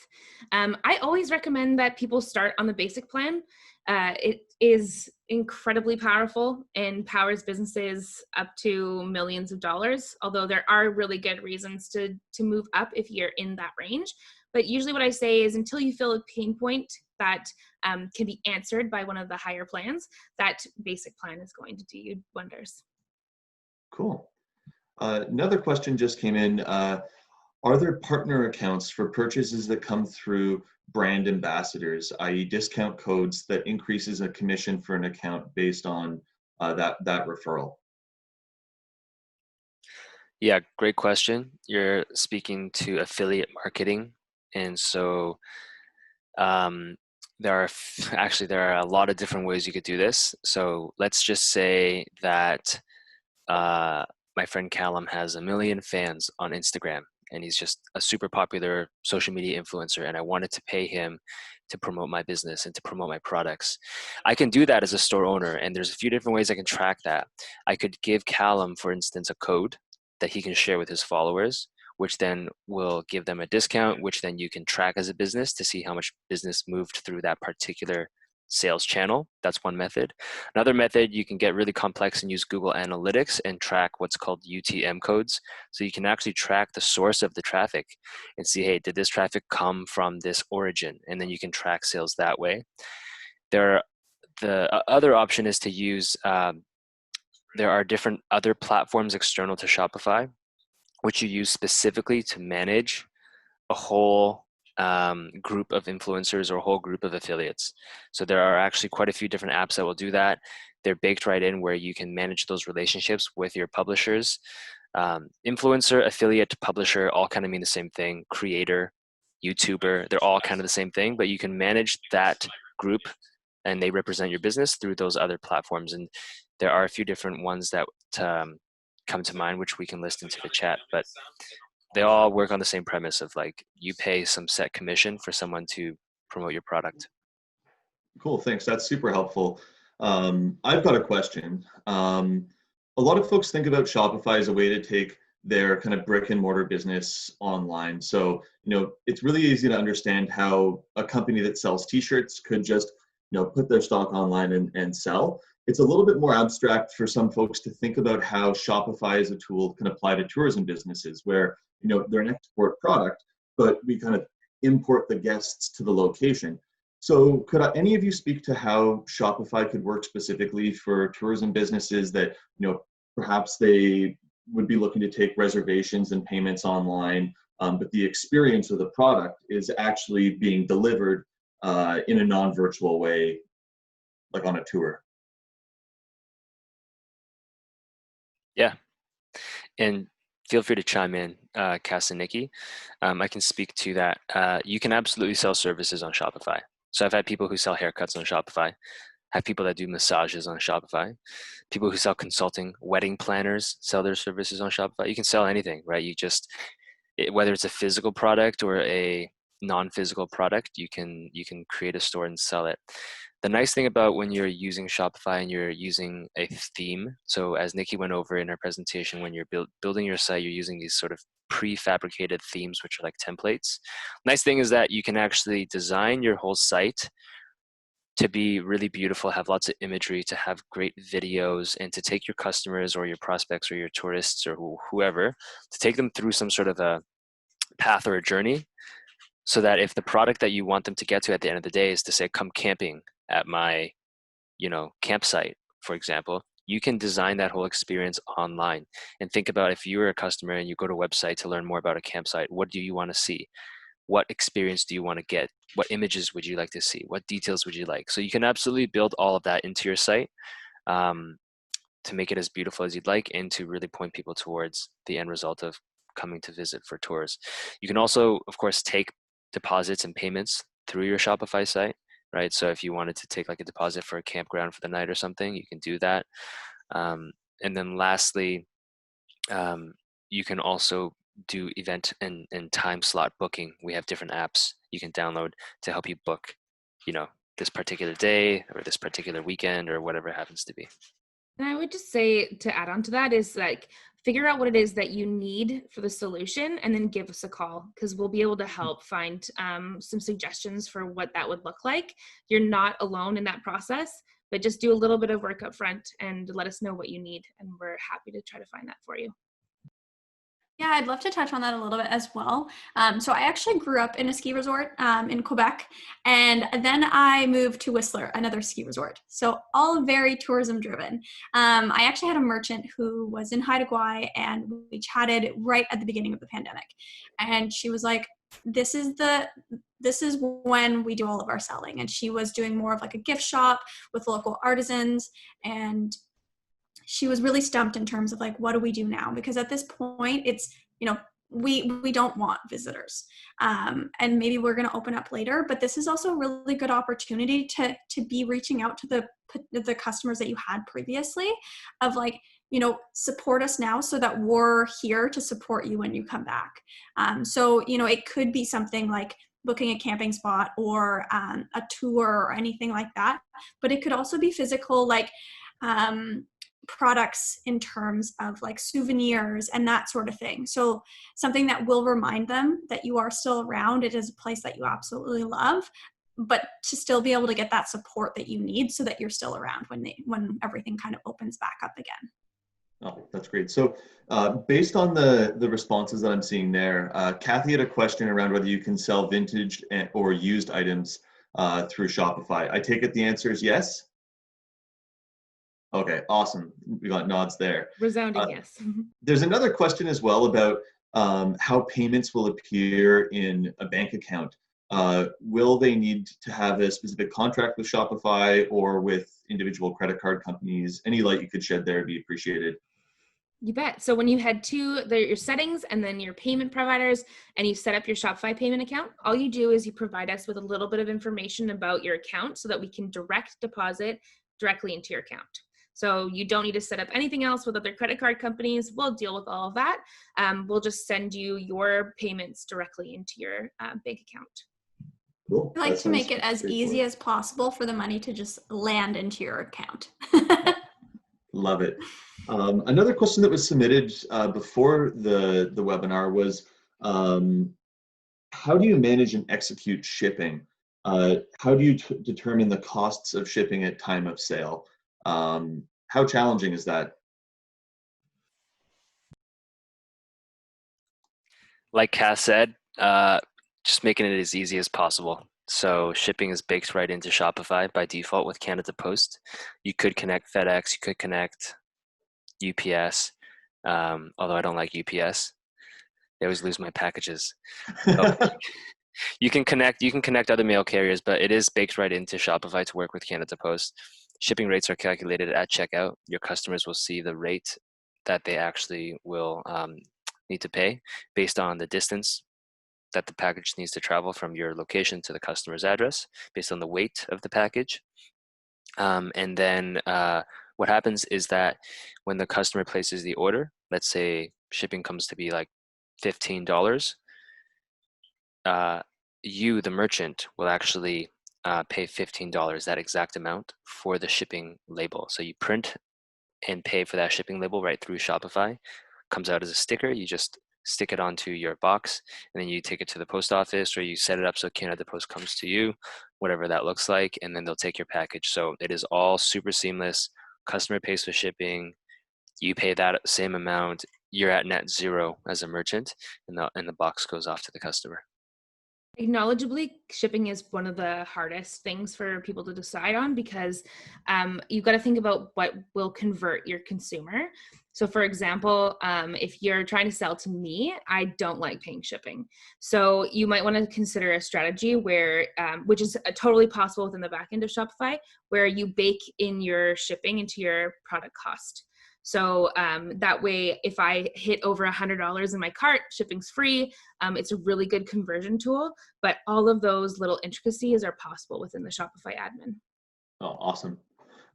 I always recommend that people start on the basic plan. It is incredibly powerful and powers businesses up to millions of dollars, although there are really good reasons to move up if you're in that range. But usually what I say is until you feel a pain point that can be answered by one of the higher plans, that basic plan is going to do you wonders. Cool. Another question just came in. Are there partner accounts for purchases that come through brand ambassadors, i.e. discount codes that increases a commission for an account based on that referral? Yeah, great question. You're speaking to affiliate marketing. And so Actually, there are a lot of different ways you could do this. So let's just say that my friend Callum has 1 million fans on Instagram, and he's just a super popular social media influencer, and I wanted to pay him to promote my business and to promote my products. I can do that as a store owner, and there's a few different ways I can track that. I could give Callum, for instance, a code that he can share with his followers, which then will give them a discount, which then you can track as a business to see how much business moved through that particular sales channel. That's one method. Another method, you can get really complex and use Google Analytics and track what's called UTM codes. So you can actually track the source of the traffic and see, hey, did this traffic come from this origin? And then you can track sales that way. The other option is to use, there are different other platforms external to Shopify, which you use specifically to manage a whole group of influencers or a whole group of affiliates. So there are actually quite a few different apps that will do that. They're baked right in where you can manage those relationships with your publishers. Influencer, affiliate, publisher, all kind of mean the same thing. Creator, YouTuber, they're all kind of the same thing, but you can manage that group and they represent your business through those other platforms. And there are a few different ones that come to mind, which we can list into the chat, but they all work on the same premise of like you pay some set commission for someone to promote your product. Cool, thanks. That's super helpful. I've got a question. A lot of folks think about Shopify as a way to take their kind of brick and mortar business online. So, it's really easy to understand how a company that sells t-shirts could just, put their stock online and sell. It's a little bit more abstract for some folks to think about how Shopify as a tool can apply to tourism businesses where, they're an export product, but we kind of import the guests to the location. So could any of you speak to how Shopify could work specifically for tourism businesses that, perhaps they would be looking to take reservations and payments online, but the experience of the product is actually being delivered in a non-virtual way, like on a tour? Yeah, and feel free to chime in, Cass and Nikki. I can speak to that. You can absolutely sell services on Shopify. So I've had people who sell haircuts on Shopify, have people that do massages on Shopify, people who sell consulting, wedding planners sell their services on Shopify. You can sell anything, right? Whether it's a physical product or a non-physical product, you can create a store and sell it. The nice thing about when you're using Shopify and you're using a theme, so as Nikki went over in her presentation, when you're building your site, you're using these sort of prefabricated themes, which are like templates. Nice thing is that you can actually design your whole site to be really beautiful, have lots of imagery, to have great videos, and to take your customers or your prospects or your tourists or whoever, to take them through some sort of a path or a journey, so that if the product that you want them to get to at the end of the day is to say, come camping at my, campsite, for example, you can design that whole experience online. And think about if you're a customer and you go to a website to learn more about a campsite, what do you want to see? What experience do you want to get? What images would you like to see? What details would you like? So you can absolutely build all of that into your site to make it as beautiful as you'd like and to really point people towards the end result of coming to visit for tours. You can also, of course, take deposits and payments through your Shopify site, right? So if you wanted to take like a deposit for a campground for the night or something, you can do that. And then lastly, you can also do event and time slot booking. We have different apps you can download to help you book, this particular day or this particular weekend or whatever it happens to be. And I would just say, to add on to that, is like, figure out what it is that you need for the solution and then give us a call, because we'll be able to help find some suggestions for what that would look like. You're not alone in that process, but just do a little bit of work up front and let us know what you need. And we're happy to try to find that for you. Yeah, I'd love to touch on that a little bit as well. So I actually grew up in a ski resort in Quebec, and then I moved to Whistler, another ski resort. So all very tourism driven. I actually had a merchant who was in Haida Gwaii, and we chatted right at the beginning of the pandemic. And she was like, this is when we do all of our selling. And she was doing more of like a gift shop with local artisans, and she was really stumped in terms of like, what do we do now? Because at this point, it's, we don't want visitors, and maybe we're going to open up later, but this is also a really good opportunity to be reaching out to the customers that you had previously, of like, support us now so that we're here to support you when you come back. So it could be something like booking a camping spot or a tour or anything like that, but it could also be physical, like products in terms of like souvenirs and that sort of thing. So something that will remind them that you are still around. It is a place that you absolutely love, but to still be able to get that support that you need so that you're still around when everything kind of opens back up again. Oh, that's great. So based on the responses that I'm seeing there, Kathy had a question around whether you can sell vintage or used items through Shopify. I take it the answer is yes? Okay, awesome. We got nods there. Resounding yes. There's another question as well about how payments will appear in a bank account. Will they need to have a specific contract with Shopify or with individual credit card companies? Any light you could shed there would be appreciated. You bet. So when you head to your settings and then your payment providers and you set up your Shopify payment account, all you do is you provide us with a little bit of information about your account so that we can direct deposit directly into your account. So you don't need to set up anything else with other credit card companies. We'll deal with all of that. We'll just send you your payments directly into your bank account. Cool. I like to make it as easy as possible for the money to just land into your account. Love it. Another question that was submitted before the webinar was, how do you manage and execute shipping? How do you determine the costs of shipping at time of sale? How challenging is that? Like Cass said, just making it as easy as possible. So shipping is baked right into Shopify by default with Canada Post. You could connect FedEx, you could connect UPS, although I don't like UPS. They always lose my packages. So you can connect other mail carriers, but it is baked right into Shopify to work with Canada Post. Shipping rates are calculated at checkout. Your customers will see the rate that they actually will need to pay based on the distance that the package needs to travel from your location to the customer's address, based on the weight of the package. And then what happens is that when the customer places the order, let's say shipping comes to be like $15, you, the merchant, will actually pay $15, that exact amount, for the shipping label. So you print and pay for that shipping label right through Shopify. Comes out as a sticker. You just stick it onto your box, and then you take it to the post office, or you set it up so Canada Post comes to you, whatever that looks like, and then they'll take your package. So it is all super seamless. Customer pays for shipping. You pay that same amount. You're at net zero as a merchant, and the box goes off to the customer. Acknowledgeably, shipping is one of the hardest things for people to decide on because you've got to think about what will convert your consumer. So for example, if you're trying to sell to me, I don't like paying shipping. So you might want to consider a strategy where, which is totally possible within the back end of Shopify, where you bake in your shipping into your product cost. So that way, if I hit over $100 in my cart, shipping's free. It's a really good conversion tool, but all of those little intricacies are possible within the Shopify admin. Oh, awesome.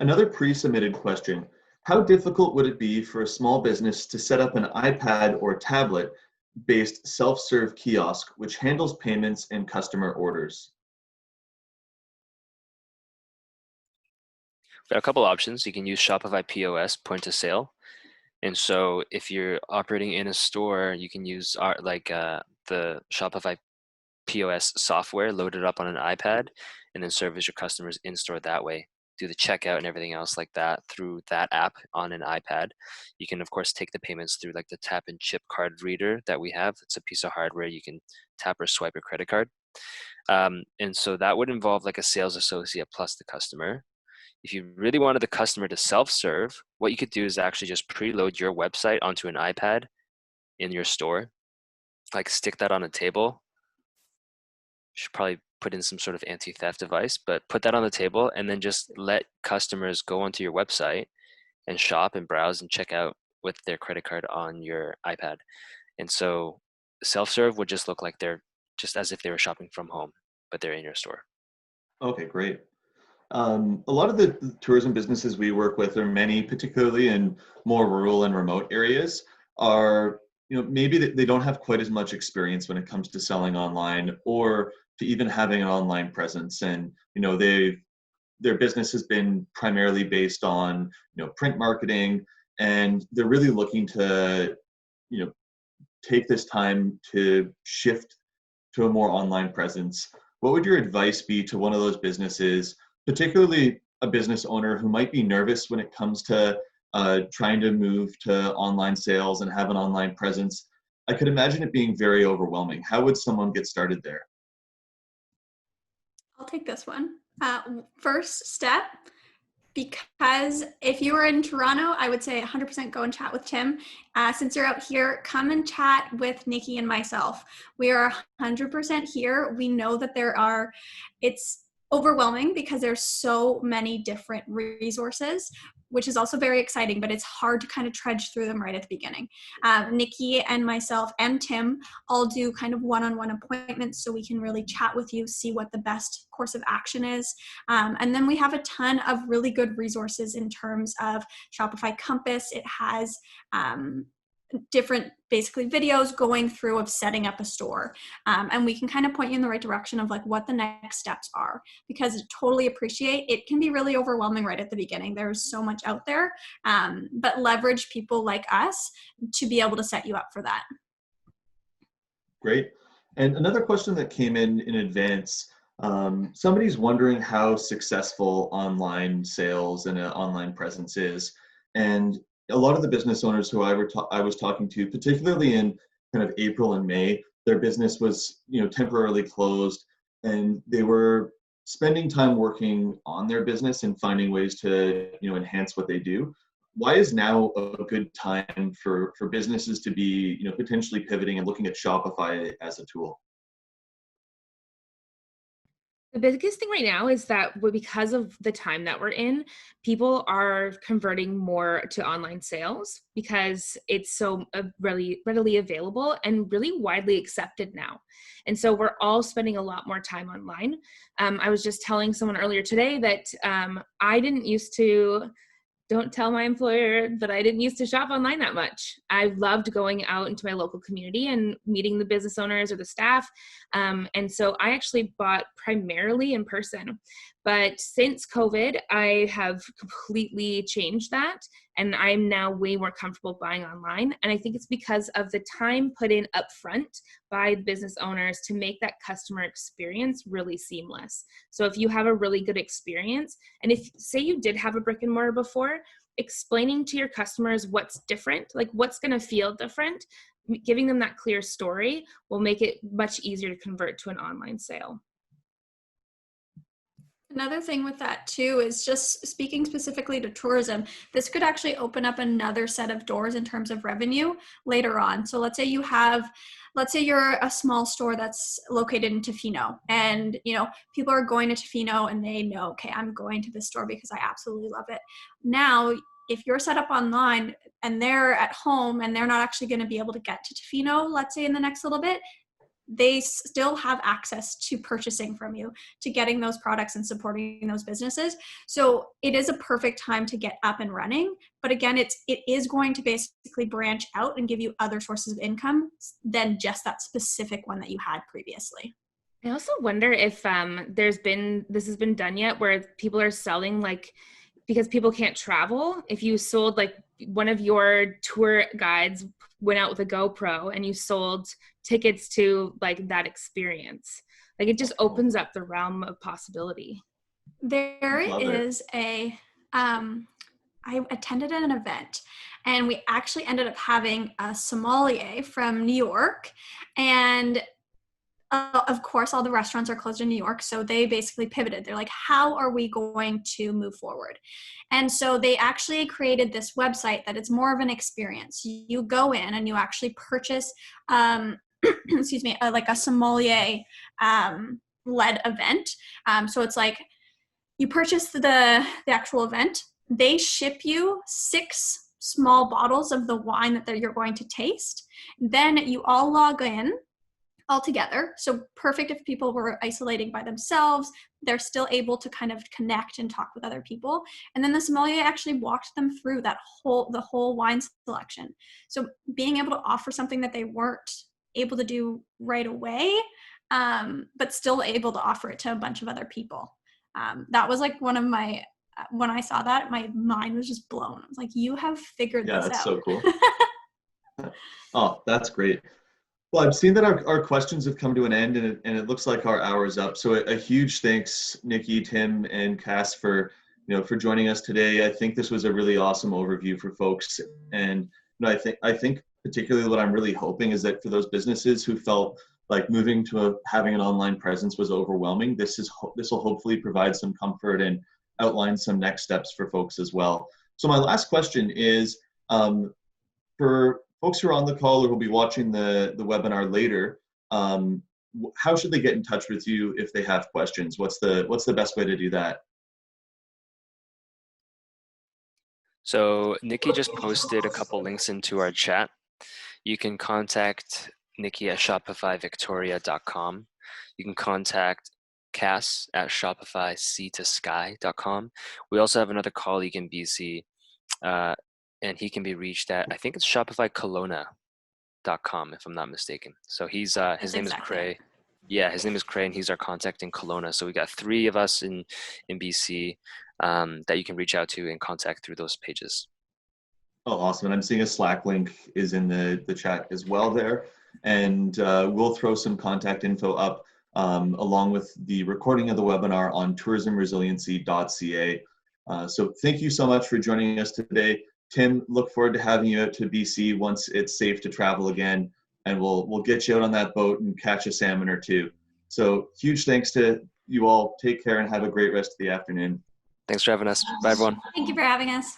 Another pre-submitted question. How difficult would it be for a small business to set up an iPad or tablet-based self-serve kiosk which handles payments and customer orders? Got a couple options. You can use Shopify POS, point of sale. And so if you're operating in a store, you can use the Shopify POS software, load it up on an iPad, and then service your customers in store that way. Do the checkout and everything else like that through that app on an iPad. You can, of course, take the payments through like the tap and chip card reader that we have. It's a piece of hardware. You can tap or swipe your credit card. And so that would involve like a sales associate plus the customer. If you really wanted the customer to self-serve, what you could do is actually just preload your website onto an iPad in your store, like stick that on a table. You should probably put in some sort of anti-theft device, but put that on the table and then just let customers go onto your website and shop and browse and check out with their credit card on your iPad. And so self-serve would just look like they're just as if they were shopping from home, but they're in your store. Okay, great. A lot of the tourism businesses we work with, or many, particularly in more rural and remote areas, are, maybe they don't have quite as much experience when it comes to selling online or to even having an online presence. And, their business has been primarily based on, print marketing, and they're really looking to, take this time to shift to a more online presence. What would your advice be to one of those businesses, particularly a business owner who might be nervous when it comes to trying to move to online sales and have an online presence? I could imagine it being very overwhelming. How would someone get started there? I'll take this one. First step, because if you were in Toronto, I would say 100% go and chat with Tim. Since you're out here, come and chat with Nikki and myself. We are 100% here. We know that it's overwhelming because there's so many different resources, which is also very exciting, but it's hard to kind of trudge through them right at the beginning. Nikki and myself and Tim all do kind of one-on-one appointments so we can really chat with you, see what the best course of action is. And then we have a ton of really good resources in terms of Shopify Compass. It has different basically videos going through of setting up a store, and we can kind of point you in the right direction of like what the next steps are, because I totally appreciate it can be really overwhelming right at the beginning. There's so much out there, but leverage people like us to be able to set you up for that. Great. And another question that came in advance, somebody's wondering how successful online sales and an online presence is. And a lot of the business owners who I was talking to, particularly in kind of April and May, their business was, temporarily closed, and they were spending time working on their business and finding ways to, enhance what they do. Why is now a good time for businesses to be, potentially pivoting and looking at Shopify as a tool? The biggest thing right now is that because of the time that we're in, people are converting more to online sales because it's so really readily available and really widely accepted now. And so we're all spending a lot more time online. I was just telling someone earlier today that I didn't used to, don't tell my employer, but I didn't used to shop online that much. I loved going out into my local community and meeting the business owners or the staff. And so I actually bought primarily in person. But since COVID, I have completely changed that. And I'm now way more comfortable buying online. And I think it's because of the time put in upfront by the business owners to make that customer experience really seamless. So if you have a really good experience, and if say you did have a brick and mortar before, explaining to your customers what's different, like what's going to feel different, giving them that clear story will make it much easier to convert to an online sale. Another thing with that too is just speaking specifically to tourism, this could actually open up another set of doors in terms of revenue later on. So let's say you're a small store that's located in Tofino, and people are going to Tofino and they know, okay, I'm going to this store because I absolutely love it. Now, if you're set up online and they're at home and they're not actually going to be able to get to Tofino, let's say in the next little bit, they still have access to purchasing from you, to getting those products and supporting those businesses. So it is a perfect time to get up and running. But again, it is going to basically branch out and give you other sources of income than just that specific one that you had previously. I also wonder if this has been done yet, where people are selling, like, because people can't travel, if you sold, like, one of your tour guides went out with a GoPro and you sold tickets to like that experience, like it just opens up the realm of possibility. There is I attended an event, and we actually ended up having a sommelier from New York, and of course, all the restaurants are closed in New York, so they basically pivoted. They're like, how are we going to move forward? And so they actually created this website that it's more of an experience. You go in and you actually purchase, excuse me, like a sommelier led event. So it's like you purchase the actual event. They ship you 6 small bottles of the wine that you're going to taste. Then you all log in all together. So perfect if people were isolating by themselves, they're still able to kind of connect and talk with other people. And then the sommelier actually walked them through the whole wine selection. So being able to offer something that they weren't able to do right away, but still able to offer it to a bunch of other people. That was like one of my, when I saw that, my mind was just blown. I was like, you have figured this out. Yeah, that's so cool. Oh, that's great. Well, I've seen that our questions have come to an end, and it looks like our hour is up. So a huge thanks, Nikki, Tim, and Cass for joining us today. I think this was a really awesome overview for folks, and I think particularly what I'm really hoping is that for those businesses who felt like moving to having an online presence was overwhelming, this will hopefully provide some comfort and outline some next steps for folks as well. So my last question is for folks who are on the call or who'll be watching the webinar later, how should they get in touch with you if they have questions? What's the best way to do that? So Nikki just posted a couple links into our chat. You can contact Nikki at shopifyvictoria.com. You can contact Cass at shopifyc2sky.com. We also have another colleague in BC, and he can be reached at, I think it's shopifykelowna.com, if I'm not mistaken. So his name is Cray. Yeah, his name is Cray, and he's our contact in Kelowna. So we got 3 of us in BC that you can reach out to and contact through those pages. Oh, awesome. And I'm seeing a Slack link is in the chat as well there. And we'll throw some contact info up along with the recording of the webinar on tourismresiliency.ca. So thank you so much for joining us today. Tim, look forward to having you out to BC once it's safe to travel again, and we'll get you out on that boat and catch a salmon or 2. So huge thanks to you all. Take care and have a great rest of the afternoon. Thanks for having us. Bye, everyone. Thank you for having us.